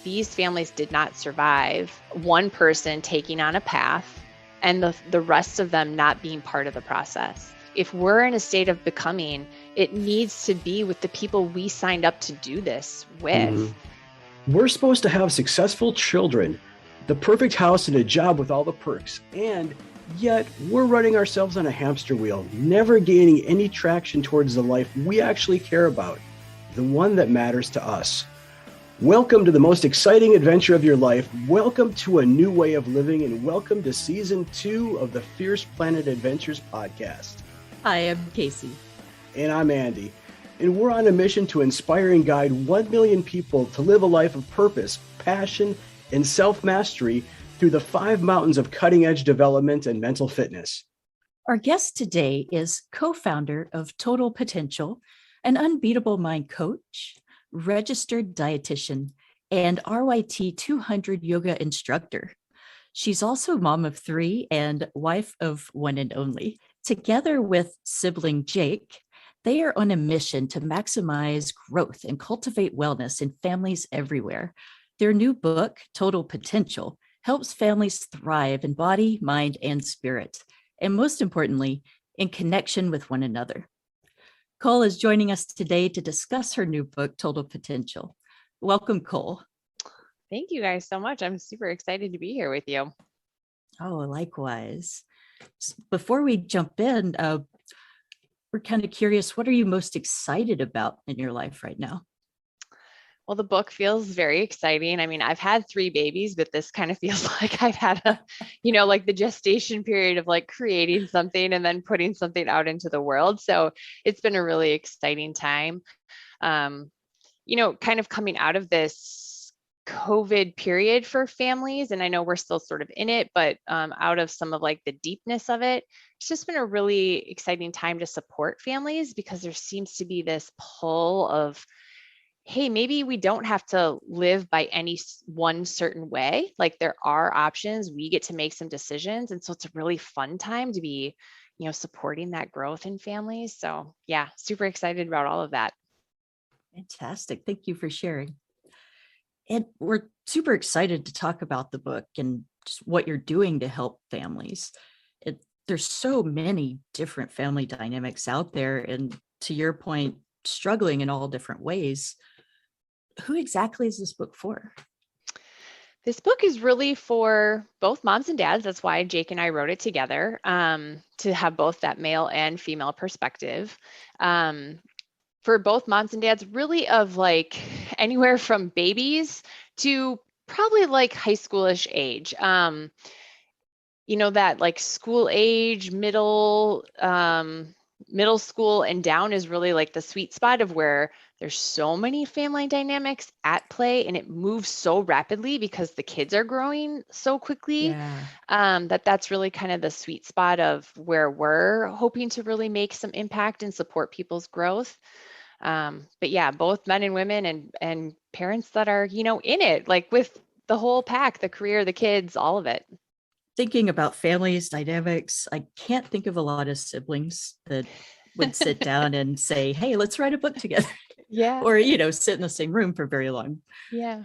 these families did not survive one person taking on a path and the rest of them not being part of the process. If we're in a state of becoming, it needs to be with the people we signed up to do this with. Mm-hmm. We're supposed to have successful children, the perfect house and a job with all the perks, and yet we're running ourselves on a hamster wheel, never gaining any traction towards the life we actually care about, the one that matters to us. Welcome to the most exciting adventure of your life. Welcome to a new way of living, and welcome to season 2 of the Fierce Planet Adventures podcast. Hi, I'm Casey. And I'm Andy. And we're on a mission to inspire and guide 1 million people to live a life of purpose, passion, and self-mastery through the 5 mountains of cutting-edge development and mental fitness. Our guest today is co-founder of Total Potential, an Unbeatable mind coach, registered dietitian, and RYT 200 yoga instructor. She's also mom of 3 and wife of one and only. Together with sibling Jake, they are on a mission to maximize growth and cultivate wellness in families everywhere. Their new book, Total Potential, helps families thrive in body, mind, and spirit, and most importantly, in connection with one another. Cole is joining us today to discuss her new book, Total Potential. Welcome, Cole. Thank you guys so much. I'm super excited to be here with you. Oh, likewise. Before we jump in, we're kind of curious, what are you most excited about in your life right now? Well, the book feels very exciting. I mean, I've had 3 babies, but this kind of feels like I've had like the gestation period of like creating something and then putting something out into the world. So it's been a really exciting time. Kind of coming out of this COVID period for families. And I know we're still sort of in it, but out of some of like the deepness of it, it's just been a really exciting time to support families because there seems to be this pull of, hey, maybe we don't have to live by any one certain way. Like there are options. We get to make some decisions. And so it's a really fun time to be, supporting that growth in families. So yeah, super excited about all of that. Fantastic. Thank you for sharing. And we're super excited to talk about the book and just what you're doing to help families. There's so many different family dynamics out there. And to your point, struggling in all different ways. Who exactly is this book for? This book is really for both moms and dads. That's why Jake and I wrote it together, to have both that male and female perspective. For both moms and dads, really of like anywhere from babies to probably like high schoolish age. That like school age, middle school and down is really like the sweet spot of where there's so many family dynamics at play and it moves so rapidly because the kids are growing so quickly. Yeah. That's really kind of the sweet spot of where we're hoping to really make some impact and support people's growth. But yeah, both men and women and parents that are, in it, like with the whole pack, the career, the kids, all of it. Thinking about families, dynamics, I can't think of a lot of siblings that would sit down and say, hey, let's write a book together. Yeah. Or, sit in the same room for very long. Yeah.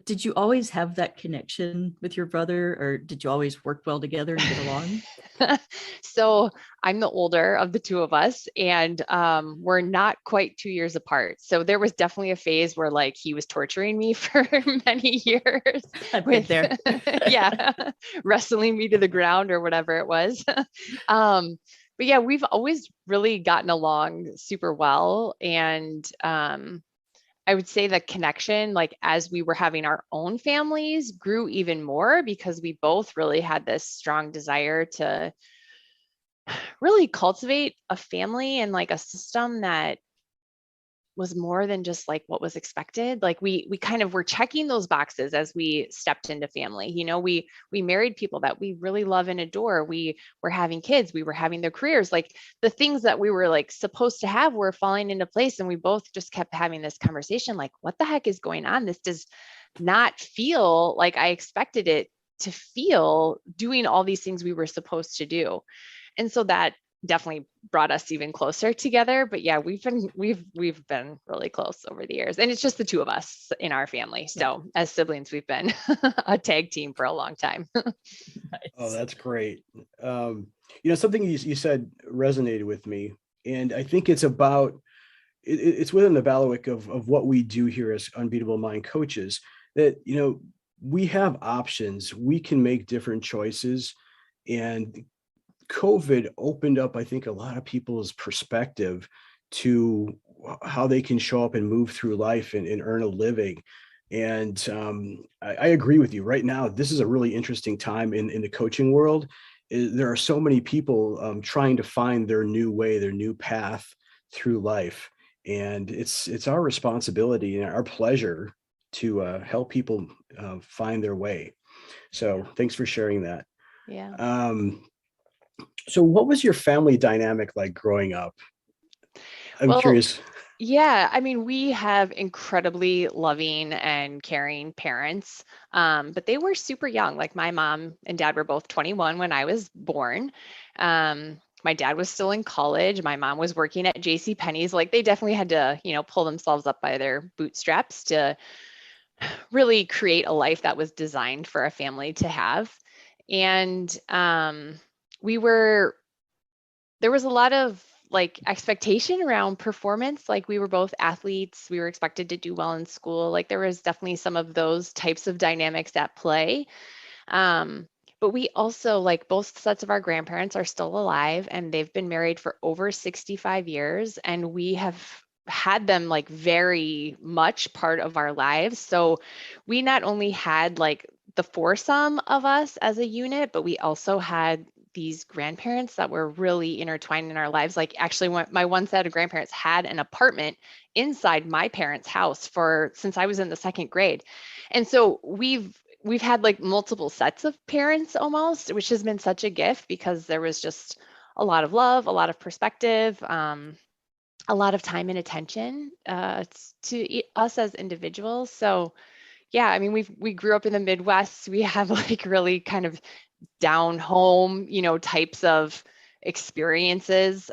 Did you always have that connection with your brother, or did you always work well together and get along? So I'm the older of the 2 of us, and we're not quite 2 years apart. So there was definitely a phase where like he was torturing me for many years. I've been there. Yeah, wrestling me to the ground or whatever it was. But yeah, we've always really gotten along super well. And I would say the connection, like as we were having our own families, grew even more because we both really had this strong desire to really cultivate a family and like a system that was more than just like what was expected. Like we kind of were checking those boxes as we stepped into family. We married people that we really love and adore. We were having kids, we were having their careers, like the things that we were like supposed to have were falling into place. And we both just kept having this conversation, like, what the heck is going on? This does not feel like I expected it to feel, doing all these things we were supposed to do. And so that definitely brought us even closer together. But yeah, we've been really close over the years, and it's just the two of us in our family. So as siblings, we've been a tag team for a long time. Oh, Nice. that's great. Something you said resonated with me, and I think it's about it's within the bailiwick of what we do here as Unbeatable Mind coaches, that we have options, we can make different choices, and COVID opened up, I think, a lot of people's perspective to how they can show up and move through life and earn a living. And I agree with you. Right now, this is a really interesting time in the coaching world. There are so many people trying to find their new way, their new path through life, and it's our responsibility and our pleasure to help people find their way. So, Yeah. thanks for sharing that. Yeah. Um, so what was your family dynamic like growing up? I'm Well, curious. yeah, I mean, we have incredibly loving and caring parents, but they were super young. Like my mom and dad were both 21 when I was born. My dad was still in college. My mom was working at J.C. Penney's. Like they definitely had to, pull themselves up by their bootstraps to really create a life that was designed for a family to have. And we were there was a lot of like expectation around performance. Like we were both athletes, we were expected to do well in school. Like there was definitely some of those types of dynamics at play. um, but we also, like, both sets of our grandparents are still alive and they've been married for over 65 years, and we have had them like very much part of our lives. So we not only had like the foursome of us as a unit, but we also had these grandparents that were really intertwined in our lives. Like actually my one set of grandparents had an apartment inside my parents' house for since I was in the second grade. And so we've had like multiple sets of parents almost, which has been such a gift because there was just a lot of love, a lot of perspective, a lot of time and attention us as individuals. So yeah, I mean, we grew up in the Midwest. We have like really kind of down home, types of experiences,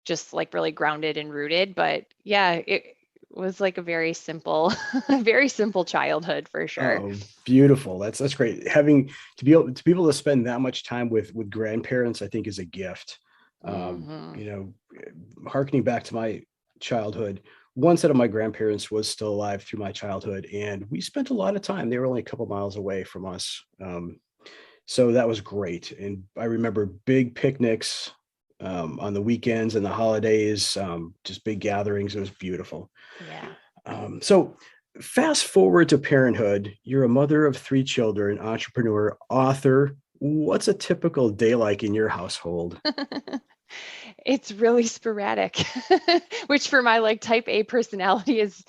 just like really grounded and rooted. But yeah, it was like a very simple, very simple childhood for sure. Oh, beautiful. That's great. Having to be able to spend that much time with grandparents, I think is a gift. Hmm. You know, Harkening back to my childhood, one set of my grandparents was still alive through my childhood, and we spent a lot of time. They were only a couple miles away from us. So that was great. And I remember big picnics on the weekends and the holidays, just big gatherings. It was beautiful. Yeah. So fast forward to parenthood. You're a mother of three children, entrepreneur, author. What's a typical day like in your household? It's really sporadic, which for my like type A personality is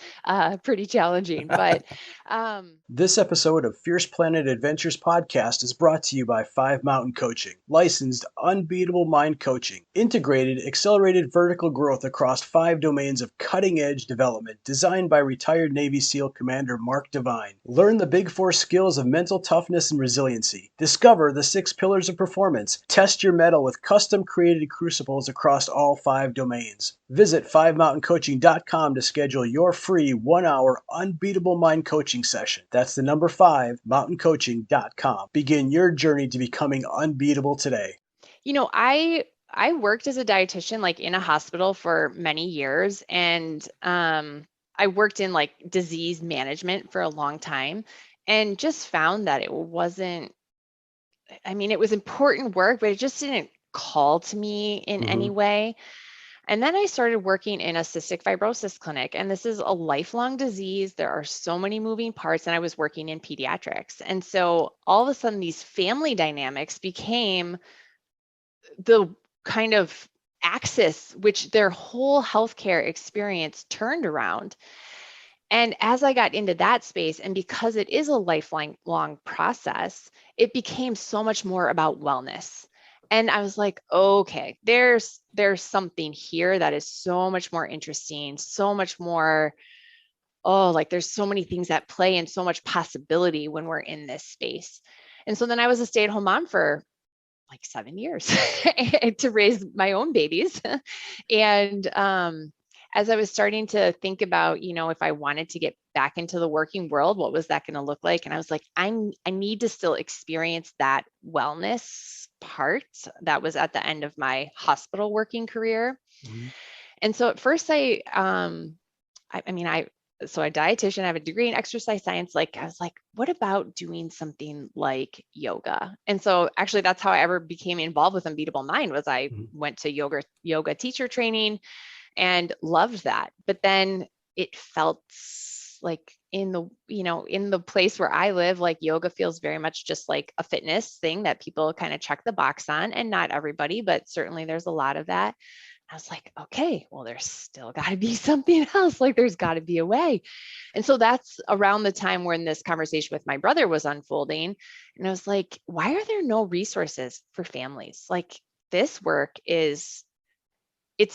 pretty challenging. But um, This episode of Fierce Planet Adventures podcast is brought to you by Five Mountain Coaching, licensed Unbeatable Mind Coaching, integrated accelerated vertical growth across 5 domains of cutting-edge development designed by retired Navy SEAL Commander Mark Devine. Learn the Big Four skills of mental toughness and resiliency. Discover the 6 pillars of performance. Test your mettle with custom-created crucibles across all 5 domains. Visit fivemountaincoaching.com to schedule your free 1-hour Unbeatable Mind Coaching session. That's the number 5, mountaincoaching.com. Begin your journey to becoming unbeatable today. I worked as a dietitian like in a hospital for many years, and I worked in like disease management for a long time, and just found that it wasn't. I mean, it was important work, but it just didn't call to me in any Mhm. way. And then I started working in a cystic fibrosis clinic, and this is a lifelong disease. There are so many moving parts, and I was working in pediatrics. And so all of a sudden, these family dynamics became the kind of axis which their whole healthcare experience turned around. And as I got into that space, and because it is a lifelong long process, it became so much more about wellness. And I was like, okay, there's something here that is so much more interesting, so much more, oh, like there's so many things at play and so much possibility when we're in this space. And so then I was a stay-at-home mom for like 7 years to raise my own babies. And as I was starting to think about, if I wanted to get back into the working world, what was that going to look like? And I was like, I need to still experience that wellness part that was at the end of my hospital working career. Mhm. And so at first so a dietitian, I have a degree in exercise science. Like, I was like, what about doing something like yoga? And so actually that's how I ever became involved with Unbeatable Mind, was I Mhm. went to yoga teacher training and loved that. But then it felt like in the place where I live, like yoga feels very much just like a fitness thing that people kind of check the box on, and not everybody, but certainly there's a lot of that. I was like, okay, well, there's still got to be something else. Like, there's got to be a way. And so that's around the time when this conversation with my brother was unfolding. And I was like, why are there no resources for families? Like, this work it's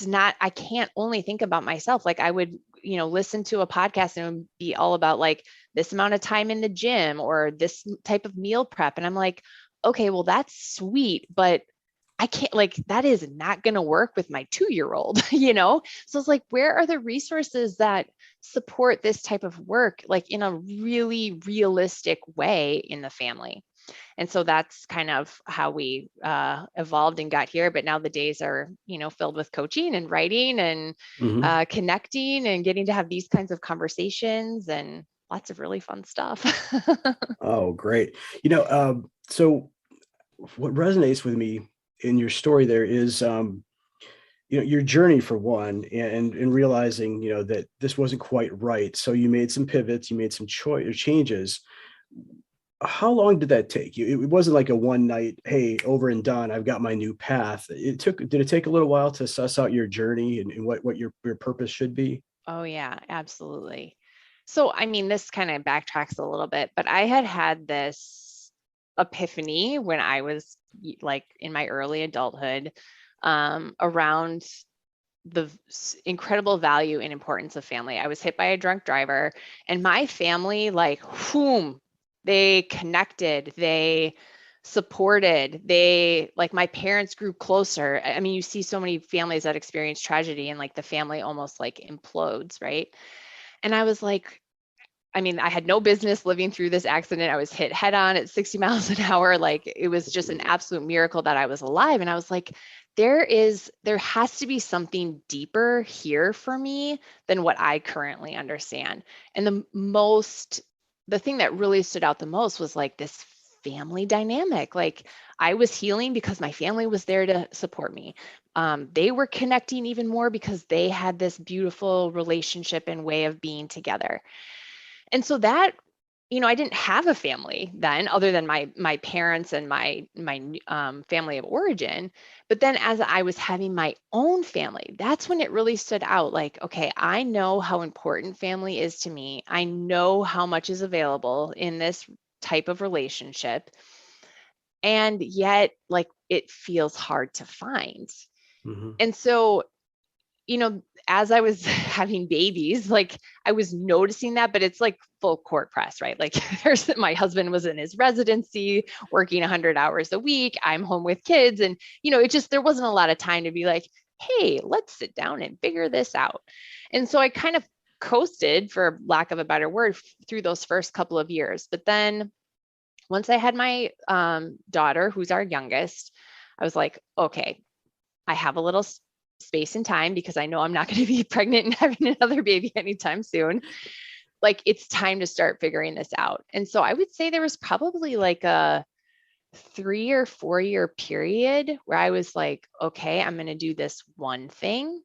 not, I can't only think about myself. Like, I would, listen to a podcast and it would be all about like this amount of time in the gym or this type of meal prep. And I'm like, okay, well, that's sweet, but I can't, like, that is not going to work with my 2-year-old, So it's like, where are the resources that support this type of work, like in a really realistic way in the family? And so that's kind of how we evolved and got here. But now the days are, filled with coaching and writing and Mhm. connecting and getting to have these kinds of conversations and lots of really fun stuff. Oh, great. So what resonates with me in your story there is, your journey for one, and realizing, that this wasn't quite right. So you made some pivots, you made some changes. How long did that take you? It wasn't like a one night, hey, over and done, I've got my new path. Did it take a little while to suss out your journey and what your purpose should be? Oh, yeah, absolutely. So, I mean, this kind of backtracks a little bit, but I had this epiphany when I was like in my early adulthood, around the incredible value and importance of family. I was hit by a drunk driver, and my family, like, whom they connected, they supported, they, like, my parents grew closer. I mean, you see so many families that experience tragedy and like the family almost like implodes, right? And I was like, I mean, I had no business living through this accident. I was hit head on at 60 miles an hour. Like, it was just an absolute miracle that I was alive. And I was like, there has to be something deeper here for me than what I currently understand. And the thing that really stood out the most was like this family dynamic. Like, I was healing because my family was there to support me. They were connecting even more because they had this beautiful relationship and way of being together. And so that, I didn't have a family then other than my parents and my family of origin. But then as I was having my own family, that's when it really stood out. Like, okay, I know how important family is to me. I know how much is available in this type of relationship. And yet, like, it feels hard to find. Mhm. And so, as I was having babies, like, I was noticing that, but it's like full court press, right? Like, my husband was in his residency working 100 hours a week. I'm home with kids. And, there wasn't a lot of time to be like, hey, let's sit down and figure this out. And so I kind of coasted, for lack of a better word, through those first couple of years. But then once I had my daughter, who's our youngest, I was like, okay, I have a little space and time because I know I'm not going to be pregnant and having another baby anytime soon. Like, it's time to start figuring this out. And so I would say there was probably like a 3 or 4 year period where I was like, okay, I'm going to do this one thing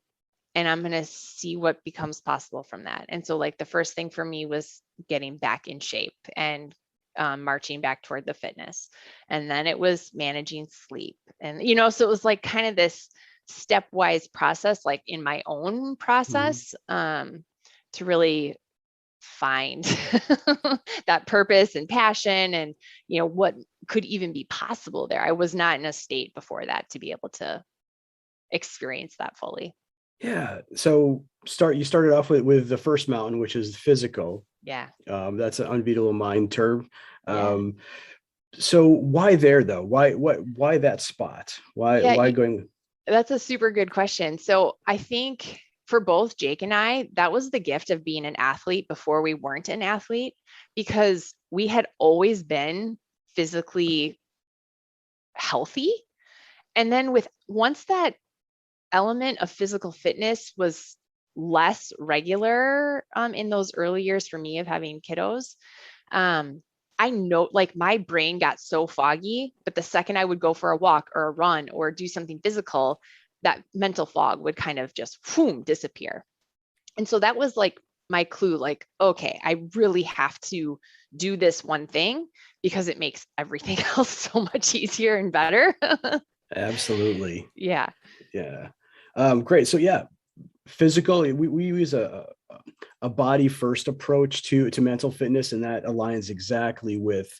and I'm going to see what becomes possible from that. And so, like, the first thing for me was getting back in shape and marching back toward the fitness. And then it was managing sleep. And, so it was like kind of this stepwise process, like in my own Mhm. process, to really find that purpose and passion and, what could even be possible there. I was not in a state before that to be able to experience that fully. Yeah. So you started off with the first mountain, which is physical. Yeah. That's an unbeatable mind term. Yeah. Um, So why there though? Why that spot? Yeah, Why going? that's a super good question. So I think for both Jake and I, that was the gift of being an athlete before we weren't an athlete, because we had always been physically healthy. And then with once that element of physical fitness was less regular in those early years for me of having kiddos, um, I know like my brain got so foggy, but the second I would go for a walk or a run or do something physical, that mental fog would kind of just boom, disappear. And so that was like my clue, like, okay, I really have to do this one thing because it makes everything else so much easier and better. Absolutely. Yeah. Yeah. Great. So yeah, physical, we use a body first approach to mental fitness, and that aligns exactly with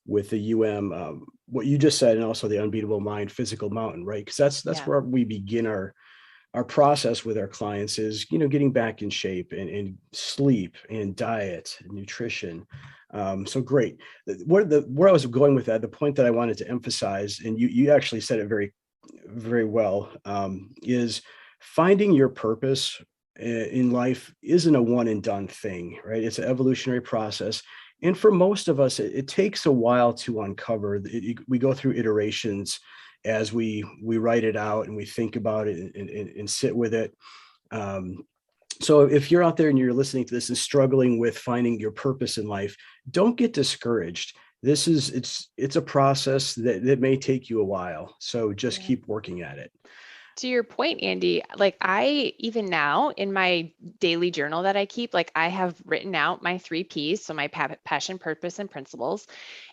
the what you just said, and also the Unbeatable Mind Physical Mountain, right? Because that's Yeah. where we begin our process with our clients is, getting back in shape and sleep and diet and nutrition. So great. Where I was going with that, the point that I wanted to emphasize, and you actually said it very, very well, is finding your purpose in life isn't a one and done thing, right? It's an evolutionary process. And for most of us, it takes a while to uncover. We go through iterations as we write it out and we think about it and sit with it. Um, so if you're out there and you're listening to this and struggling with finding your purpose in life, don't get discouraged. It's a process that may take you a while. So just Yeah. keep working at it. To your point, Andy, like I even now in my daily journal that I keep, like I have written out my 3 Ps, so my passion, purpose, and principles.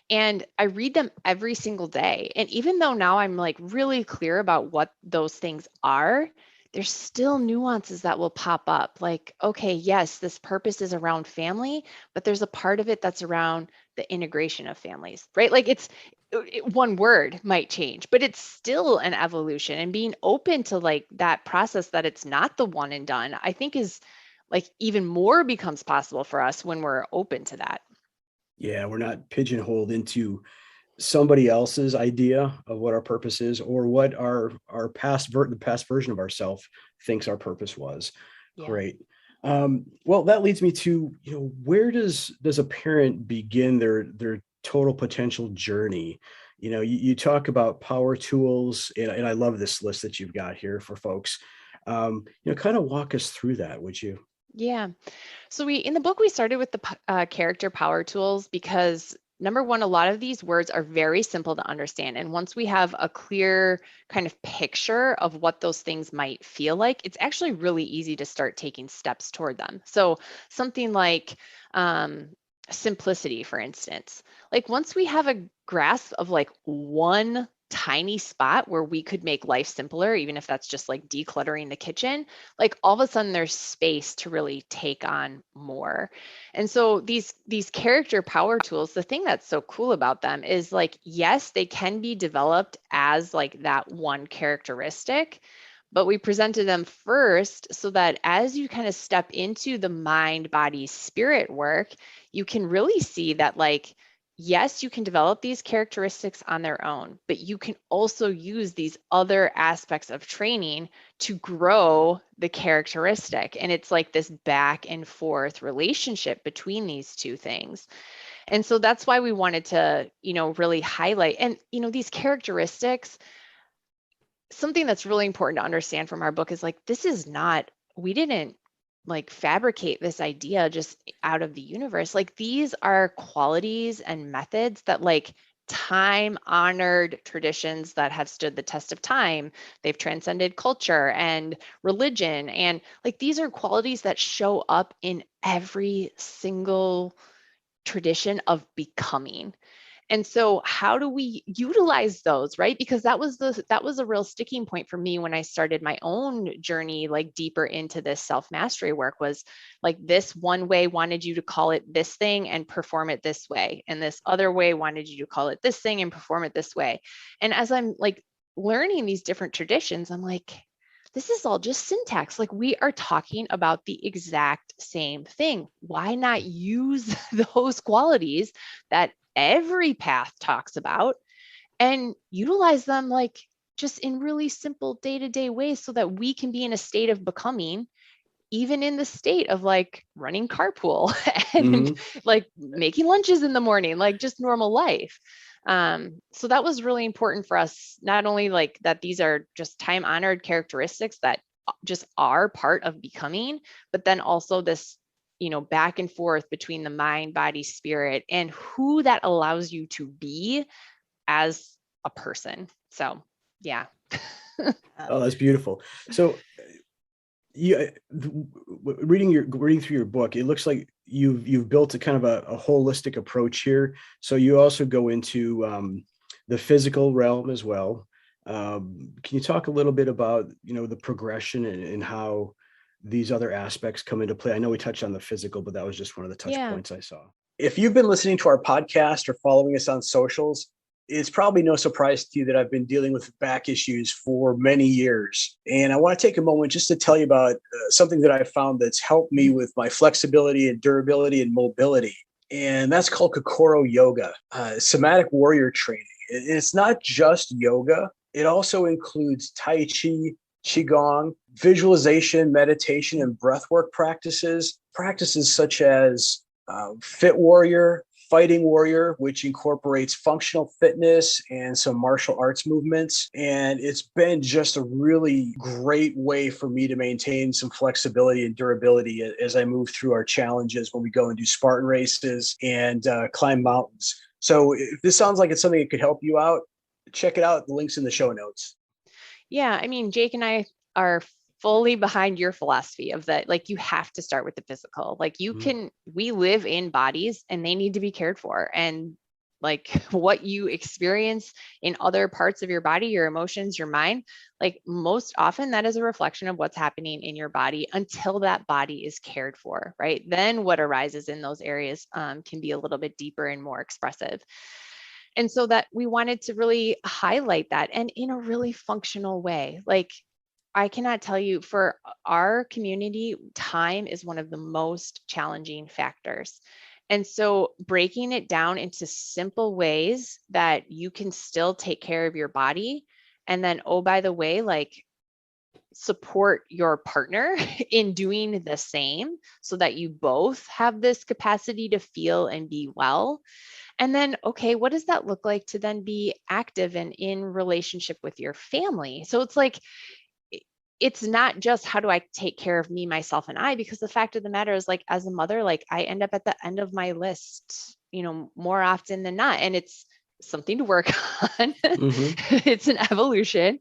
And I read them every single day. And even though now I'm like really clear about what those things are, there's still nuances that will pop up. Like, okay, yes, this purpose is around family, but there's a part of it that's around the integration of families, right? Like one word might change, but it's still an evolution, and being open to like that process that it's not the one and done, I think is like even more becomes possible for us when we're open to that. Yeah, we're not pigeonholed into somebody else's idea of what our purpose is, or what our the past version of ourselves thinks our purpose was. Yeah. Great. Well, that leads me to, where does a parent begin their total potential journey? You talk about power tools, and I love this list that you've got here for folks. Kind of walk us through that, would you? Yeah. So we in the book we started with the character power tools because number one, a lot of these words are very simple to understand, and once we have a clear kind of picture of what those things might feel like, it's actually really easy to start taking steps toward them. So something like um, simplicity, for instance, like once we have a grasp of like one tiny spot where we could make life simpler, even if that's just like decluttering the kitchen, like all of a sudden there's space to really take on more. And so these character power tools, the thing that's so cool about them is like, yes, they can be developed as like that one characteristic, but we presented them first so that as you kind of step into the mind, body, spirit work, you can really see that like, yes, you can develop these characteristics on their own, but you can also use these other aspects of training to grow the characteristic. And it's like this back and forth relationship between these two things. And so that's why we wanted to, really highlight and, these characteristics. Something that's really important to understand from our book is like, this is not, we didn't like fabricate this idea just out of the universe. Like these are qualities and methods that like time honored traditions that have stood the test of time. They've transcended culture and religion. And like these are qualities that show up in every single tradition of becoming. And so how do we utilize those, right? Because that was a real sticking point for me when I started my own journey like deeper into this self-mastery work, was like this one way wanted you to call it this thing and perform it this way, and this other way wanted you to call it this thing and perform it this way. And as I'm like learning these different traditions, I'm like, this is all just syntax. Like we are talking about the exact same thing. Why not use those qualities that every path talks about, and utilize them like just in really simple day-to-day ways so that we can be in a state of becoming, even in the state of like running carpool and like making lunches in the morning, like just normal life. So that was really important for us, not only like that these are just time honored characteristics that just are part of becoming, but then also this, back and forth between the mind, body, spirit, and who that allows you to be as a person. So yeah. Oh, that's beautiful. So reading through your book, it looks like you've built a kind of a holistic approach here. So you also go into the physical realm as well. Can you talk a little bit about the progression and how these other aspects come into play? I know we touched on the physical, but that was just one of the touch Yeah. points I saw. If you've been listening to our podcast or following us on socials, it's probably no surprise to you that I've been dealing with back issues for many years. And I want to take a moment just to tell you about something that I found that's helped me with my flexibility and durability and mobility. And that's called Kokoro yoga, somatic warrior training. It's not just yoga. It also includes Tai Chi, Qigong, visualization, meditation, and breathwork practices such as Fit Warrior, Fighting Warrior, which incorporates functional fitness and some martial arts movements. And it's been just a really great way for me to maintain some flexibility and durability as I move through our challenges when we go and do Spartan races and climb mountains. So if this sounds like it's something that could help you out, check it out. The link's in the show notes. Yeah. I mean, Jake and I are fully behind your philosophy of that. Like, you have to start with the physical. Like, we live in bodies and they need to be cared for. And like what you experience in other parts of your body, your emotions, your mind, like most often that is a reflection of what's happening in your body until that body is cared for, right? Then what arises in those areas can be a little bit deeper and more expressive. And so that we wanted to really highlight that, and in a really functional way. Like, I cannot tell you, for our community, time is one of the most challenging factors. And so breaking it down into simple ways that you can still take care of your body. And then, oh, by the way, like, support your partner in doing the same so that you both have this capacity to feel and be well. And then, okay, what does that look like to then be active and in relationship with your family? So it's like, it's not just how do I take care of me, myself, and I, because the fact of the matter is, like, as a mother, like, I end up at the end of my list, more often than not. And it's something to work on. It's an evolution.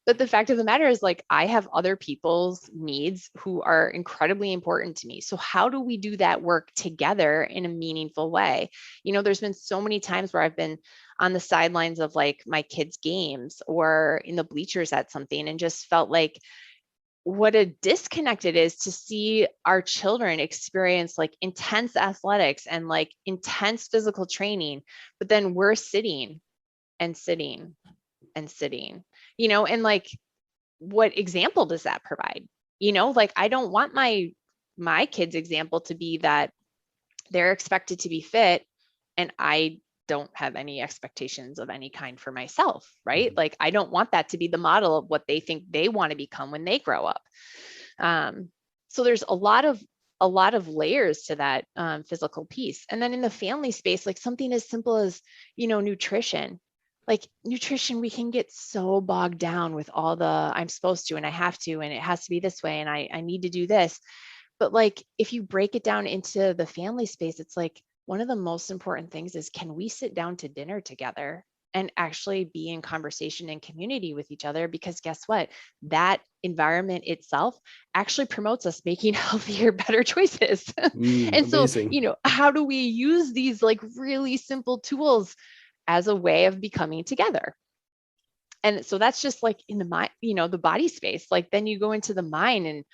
But the fact of the matter is, like, I have other people's needs who are incredibly important to me. So how do we do that work together in a meaningful way? There's been so many times where I've been on the sidelines of like my kids' games or in the bleachers at something and just felt like what a disconnect it is to see our children experience like intense athletics and like intense physical training, but then we're sitting and sitting and sitting, and like, what example does that provide? Like, I don't want my kids' example to be that they're expected to be fit and I don't have any expectations of any kind for myself, right? Like, I don't want that to be the model of what they think they want to become when they grow up. So there's a lot of layers to that physical piece. And then in the family space, like something as simple as, nutrition. Like nutrition, we can get so bogged down with all the I'm supposed to and I have to and it has to be this way and I need to do this. But like, if you break it down into the family space, it's like one of the most important things is, can we sit down to dinner together and actually be in conversation and community with each other? Because guess what? That environment itself actually promotes us making healthier, better choices. And Amazing. so, how do we use these like really simple tools as a way of becoming together? And so that's just like in the mind, the body space. Like, then you go into the mind and,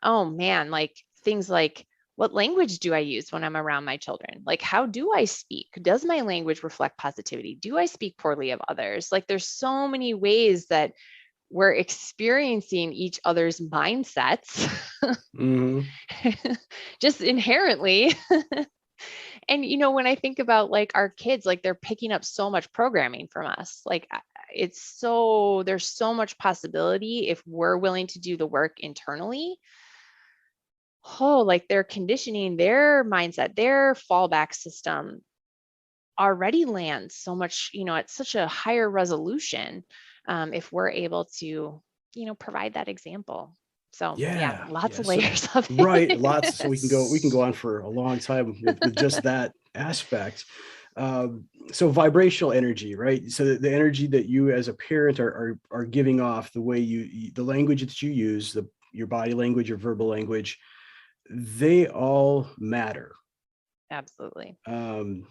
oh man, like things like, what language do I use when I'm around my children? Like, how do I speak? Does my language reflect positivity? Do I speak poorly of others? Like, there's so many ways that we're experiencing each other's mindsets just inherently. And when I think about like our kids, like they're picking up so much programming from us. Like there's so much possibility if we're willing to do the work internally. Oh, like their conditioning, their mindset, their fallback system already lands so much, at such a higher resolution, if we're able to, provide that example. So yeah, Yeah, lots yeah. of So layers of right, lots. So we can go it. on for a long time with just that aspect. So vibrational energy, right? So the energy that you as a parent are giving off, the way the language that you use, your body language, your verbal language, they all matter. Absolutely. Um,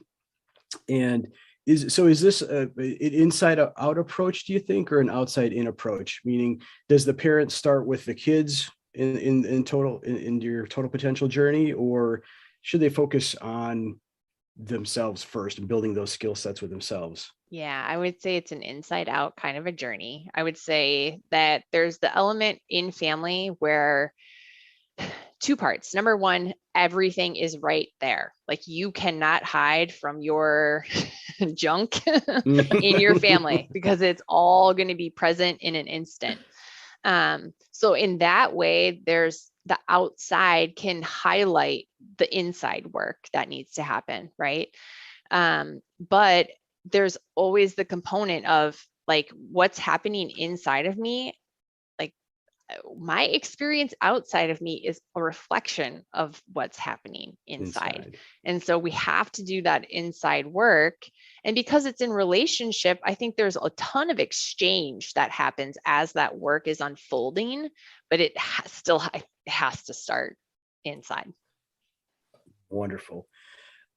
and is this an inside out approach, do you think, or an outside in approach? Meaning, does the parent start with the kids in your total potential journey, or should they focus on themselves first and building those skill sets with themselves? Yeah, I would say it's an inside out kind of a journey. I would say that there's the element in family where two parts. Number one, everything is right there. Like you cannot hide from your junk in your family because it's all going to be present in an instant. So in that way, there's the outside can highlight the inside work that needs to happen, right? But there's always the component of like what's happening inside of me. Like my experience outside of me is a reflection of what's happening inside. Inside. And so we have to do that inside work. And because it's in relationship, I think there's a ton of exchange that happens as that work is unfolding, but it still has to start inside. Wonderful.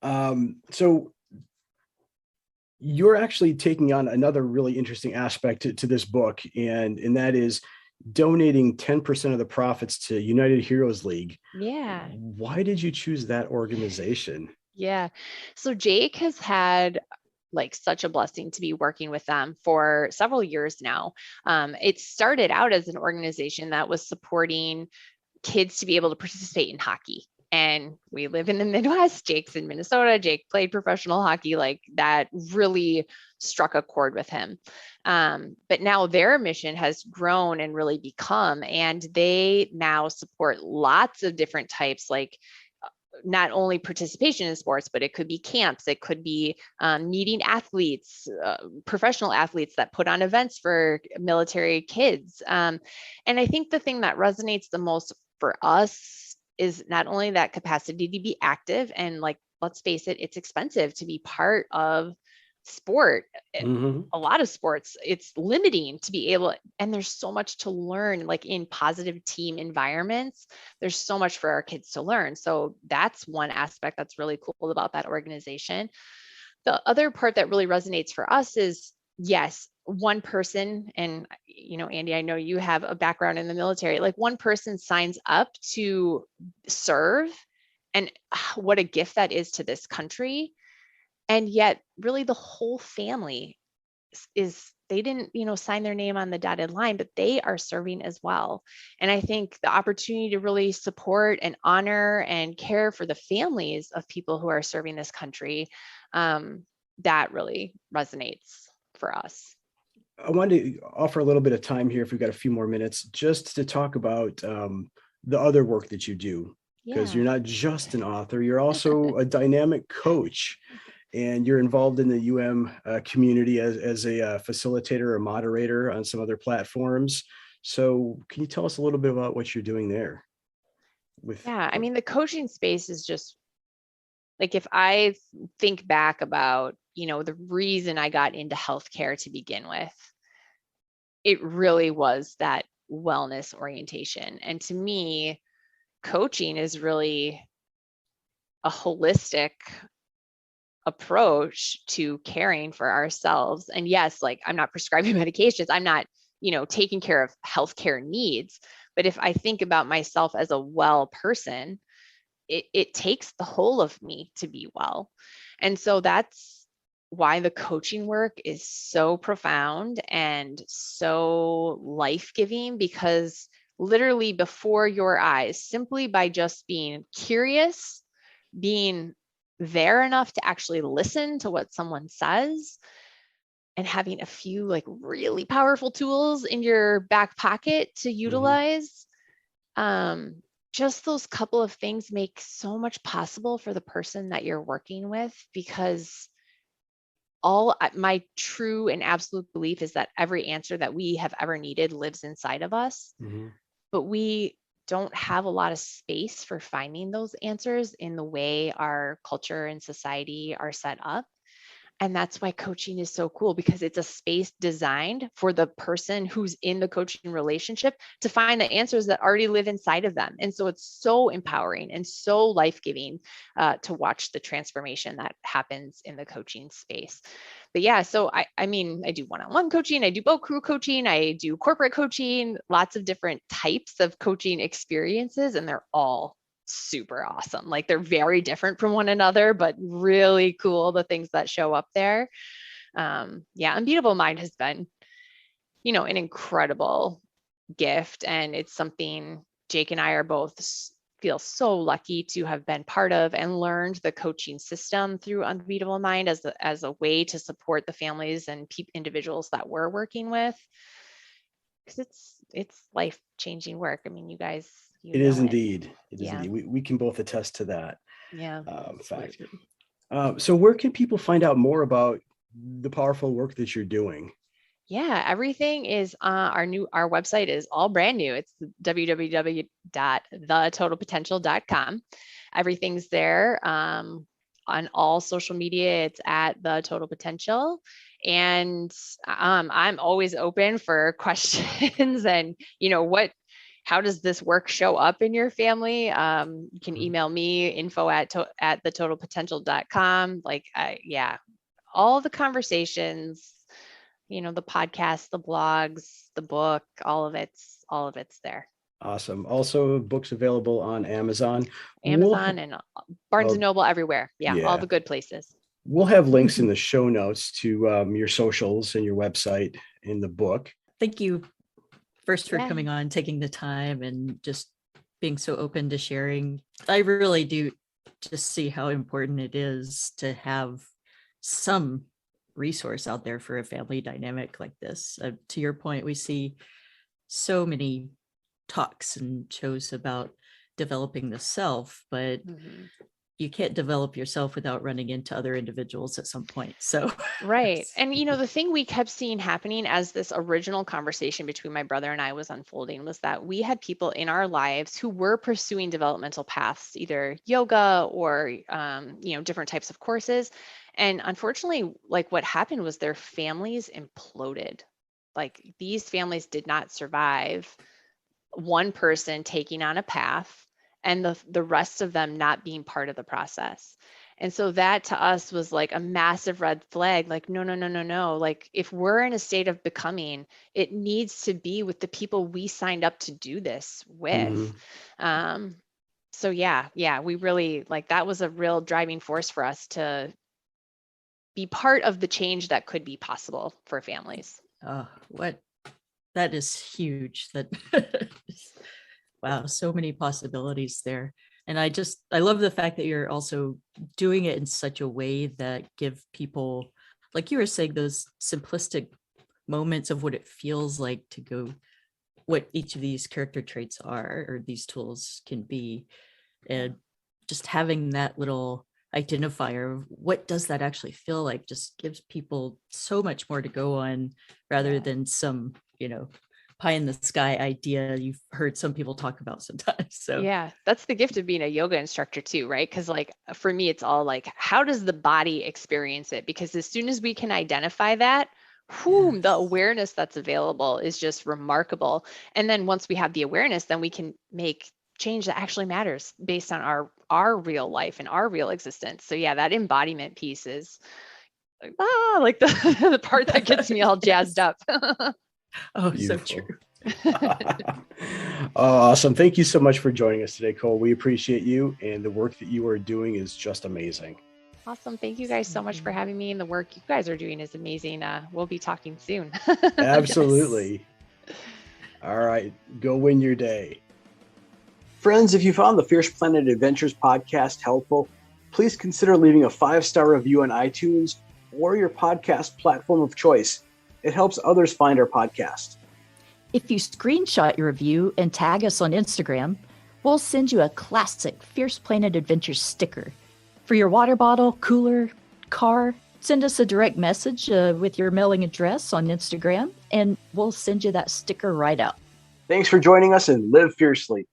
So you're actually taking on another really interesting aspect to this book, and that is donating 10% of the profits to United Heroes League. Yeah. Why did you choose that organization? Yeah. So Jake has had like such a blessing to be working with them for several years now. It started out as an organization that was supporting kids to be able to participate in hockey. And we live in the Midwest. Jake's in Minnesota. Jake played professional hockey. Like that really struck a chord with him. But now their mission has grown and really become, and they now support lots of different types, like not only participation in sports, but it could be camps, it could be meeting athletes, professional athletes that put on events for military kids. And I think the thing that resonates the most for us is not only that capacity to be active, and like, let's face it, it's expensive to be part of sport. Mm-hmm. A lot of sports, it's limiting to be able, and there's so much to learn, like in positive team environments, there's so much for our kids to learn. So that's one aspect that's really cool about that organization. The other part that really resonates for us is, yes, one person, and Andy, I know you have a background in the military, like one person signs up to serve, and what a gift that is to this country. And yet really the whole family is they didn't sign their name on the dotted line, but they are serving as well. And I think the opportunity to really support and honor and care for the families of people who are serving this country, that really resonates for us. I wanted to offer a little bit of time here, if we've got a few more minutes, just to talk about the other work that you do, because Yeah. you're not just an author, you're also a dynamic coach, and you're involved in the community as a facilitator or moderator on some other platforms. So can you tell us a little bit about what you're doing there with? Yeah, I mean, the coaching space is just like, if I think back about the reason I got into healthcare to begin with, it really was that wellness orientation. And to me, coaching is really a holistic approach to caring for ourselves. And yes, like I'm not prescribing medications, I'm not, taking care of healthcare needs. But if I think about myself as a well person, it takes the whole of me to be well. And so that's why the coaching work is so profound and so life-giving, because literally before your eyes, simply by just being curious, being there enough to actually listen to what someone says, and having a few like really powerful tools in your back pocket to utilize. Just those couple of things make so much possible for the person that you're working with, because my true and absolute belief is that every answer that we have ever needed lives inside of us, but we don't have a lot of space for finding those answers in the way our culture and society are set up. And that's why coaching is so cool, because it's a space designed for the person who's in the coaching relationship to find the answers that already live inside of them. And so it's so empowering and so life-giving to watch the transformation that happens in the coaching space. But yeah, so I mean, I do one-on-one coaching, I do boat crew coaching, I do corporate coaching, lots of different types of coaching experiences, and they're all super awesome. Like they're very different from one another, but really cool, the things that show up there. Unbeatable Mind has been, an incredible gift. And it's something Jake and I are both feel so lucky to have been part of and learned the coaching system through Unbeatable Mind as a way to support the families and individuals that we're working with. Because it's life-changing work. I mean, you guys, it is indeed. It is Yeah. indeed. We can both attest to that. Yeah. Fact. So where can people find out more about the powerful work that you're doing? Yeah, everything is our website is all brand new. It's www.thetotalpotential.com. Everything's there. On all social media, it's at The Total Potential. And I'm always open for questions and, how does this work show up in your family? You can email me, info@thetotalpotential.com. All the conversations, the podcast, the blogs, the book, all of it's there. Awesome. Also, books available on Amazon. And Barnes and Noble, everywhere. Yeah, all the good places. We'll have links in the show notes to your socials and your website in the book. Thank you first for coming on, taking the time, and just being so open to sharing. I really do just see how important it is to have some resource out there for a family dynamic like this. To your point, we see so many talks and shows about developing the self, but you can't develop yourself without running into other individuals at some point. So right. And the thing we kept seeing happening as this original conversation between my brother and I was unfolding was that we had people in our lives who were pursuing developmental paths, either yoga or different types of courses. And unfortunately, like what happened was their families imploded. Like these families did not survive one person taking on a path and the rest of them not being part of the process. And so that to us was like a massive red flag. Like, no. Like if we're in a state of becoming, it needs to be with the people we signed up to do this with. So we really that was a real driving force for us to be part of the change that could be possible for families. That is huge. Wow, so many possibilities there. And I love the fact that you're also doing it in such a way that give people, like you were saying, those simplistic moments of what it feels like to go, what each of these character traits are, or these tools can be. And just having that little identifier of what does that actually feel like just gives people so much more to go on, rather than some, pie in the sky idea you've heard some people talk about sometimes. So yeah, that's the gift of being a yoga instructor too, right? Because for me, it's all like, how does the body experience it? Because as soon as we can identify that, the awareness that's available is just remarkable. And then once we have the awareness, then we can make change that actually matters based on our real life and our real existence. So yeah, that embodiment piece is like the part that gets me all jazzed up. Oh, beautiful. So true. Awesome. Thank you so much for joining us today, Cole. We appreciate you, and the work that you are doing is just amazing. Awesome. Thank you guys so much for having me, and the work you guys are doing is amazing. We'll be talking soon. Absolutely. Yes. All right. Go win your day. Friends, if you found the Fierce Planet Adventures podcast helpful, please consider leaving a 5-star review on iTunes or your podcast platform of choice. It helps others find our podcast. If you screenshot your review and tag us on Instagram, we'll send you a classic Fierce Planet Adventures sticker. For your water bottle, cooler, car, send us a direct message with your mailing address on Instagram, and we'll send you that sticker right out. Thanks for joining us and live fiercely.